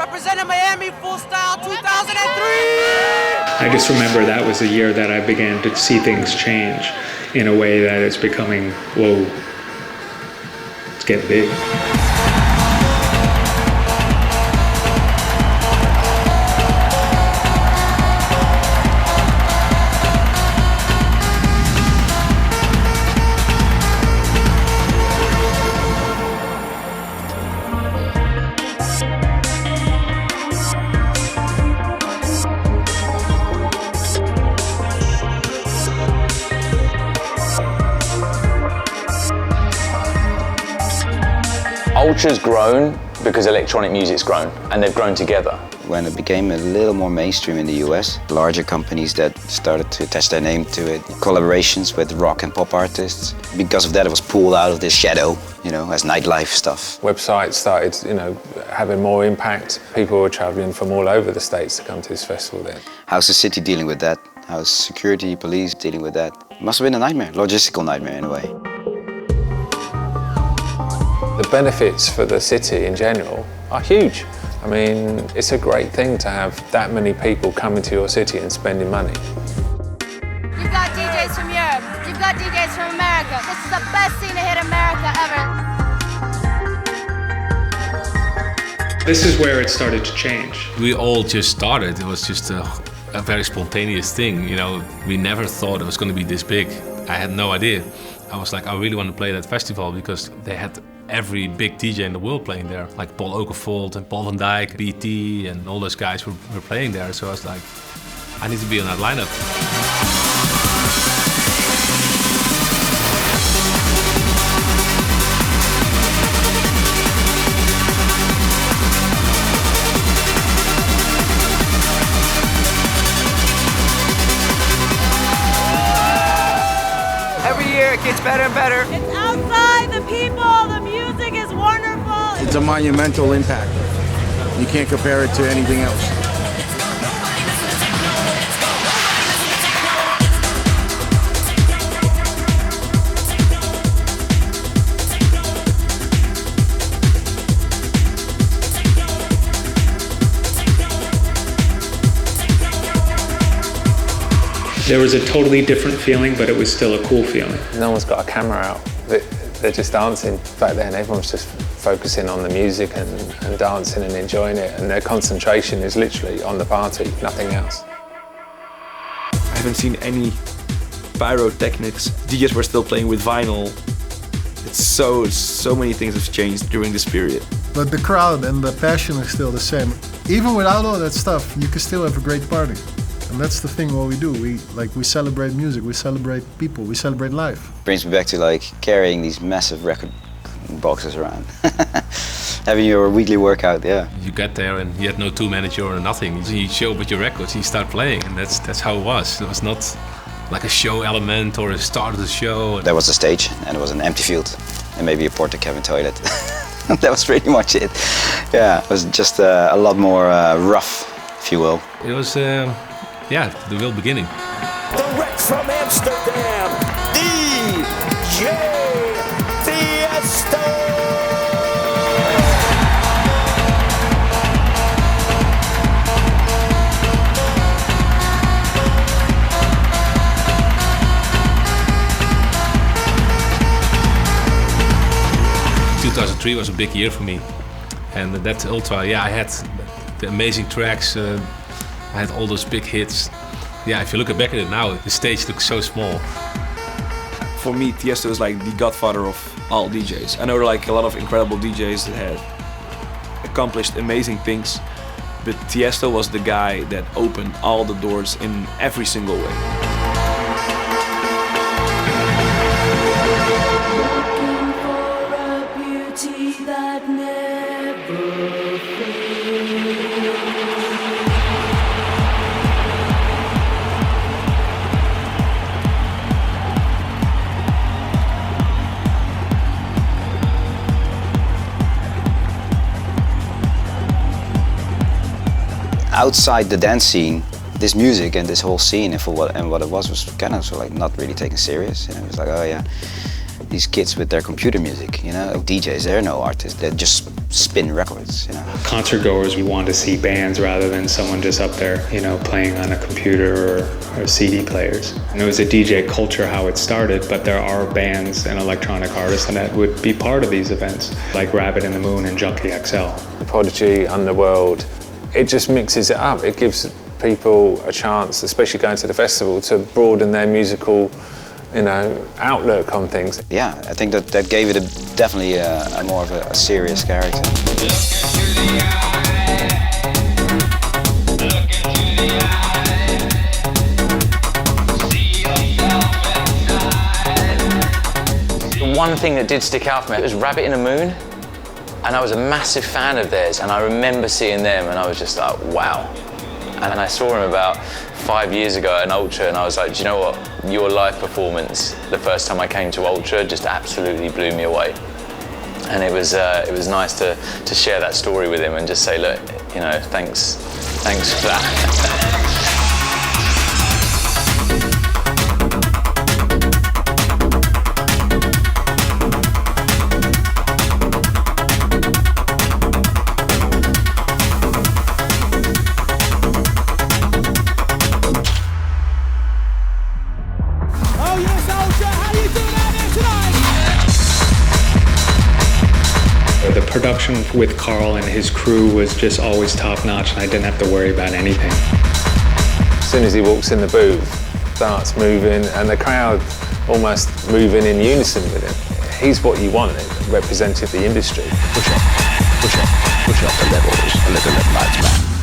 Representing Miami Full Style 2003! I just remember that was the year that I began to see things change in a way that it's becoming, whoa, it's getting big. Culture's grown because electronic music's grown, and they've grown together. When it became a little more mainstream in the US, larger companies that started to attach their name to it, collaborations with rock and pop artists. Because of that, it was pulled out of this shadow, as nightlife stuff. Websites started, having more impact. People were traveling from all over the States to come to this festival then. How's the city dealing with that? How's security, police dealing with that? It must have been a nightmare, logistical nightmare in a way. The benefits for the city in general are huge. I mean, it's a great thing to have that many people coming to your city and spending money. You've got DJs from Europe, you've got DJs from America. This is the best scene to hit America ever. This is where it started to change. We all just started. It was just a very spontaneous thing. We never thought it was going to be this big. I had no idea. I was like, I really want to play that festival because they had every big DJ in the world playing there, like Paul Oakenfold and Paul van Dyk, BT, and all those guys were playing there. So I was like, I need to be on that lineup. Every year it gets better and better. It's outside, the people, the music is wonderful. It's a monumental impact. You can't compare it to anything else. There was a totally different feeling, but it was still a cool feeling. No one's got a camera out. They're just dancing. Back then, everyone's just focusing on the music and dancing and enjoying it, and their concentration is literally on the party, nothing else. I haven't seen any pyrotechnics. DJs were still playing with vinyl. It's so many things have changed during this period. But the crowd and the passion is still the same. Even without all that stuff, you can still have a great party. And that's the thing what we do. We celebrate music, we celebrate people, we celebrate life. Brings me back to carrying these massive record boxes around. Having your weekly workout, yeah. You get there and you had no tour manager or nothing. You show up with your records, you start playing, and that's how it was. It was not like a show element or a start of the show. There was a stage and it was an empty field and maybe a porta cabin toilet. That was pretty much it. Yeah, it was just a lot more rough, if you will. It was, the real beginning. Direct from Amsterdam, DJ Tiesto. '03 was a big year for me, and that ultra, I had the amazing tracks. I had all those big hits. Yeah, if you look back at it now, the stage looks so small. For me, Tiesto is like the godfather of all DJs. I know there are a lot of incredible DJs that have accomplished amazing things, but Tiesto was the guy that opened all the doors in every single way. Outside the dance scene, this music and this whole scene and what it was kind of not really taken serious. It was like, oh yeah, these kids with their computer music, you know. DJs, they're no artists, they just spin records, you know. Concert goers, we want to see bands rather than someone just up there, you know, playing on a computer or CD players. And it was a DJ culture how it started, but there are bands and electronic artists that would be part of these events, like Rabbit in the Moon and Junkie XL. Prodigy, Underworld, it just mixes it up. It gives people a chance, especially going to the festival, to broaden their musical, you know, outlook on things. Yeah, I think that gave it definitely a more of a serious character. The one thing that did stick out for me was Rabbit in the Moon, and I was a massive fan of theirs, and I remember seeing them and I was just like, wow. And I saw him about 5 years ago at an Ultra, and I was like, do you know what? Your live performance, the first time I came to Ultra, just absolutely blew me away. And it was nice to share that story with him and just say, look, you know, thanks for that. The production with Carl and his crew was just always top-notch, and I didn't have to worry about anything. As soon as he walks in the booth, starts moving, and the crowd almost moving in unison with him. He's what you wanted, represented the industry. Push up the levels, a little bit, lads, man.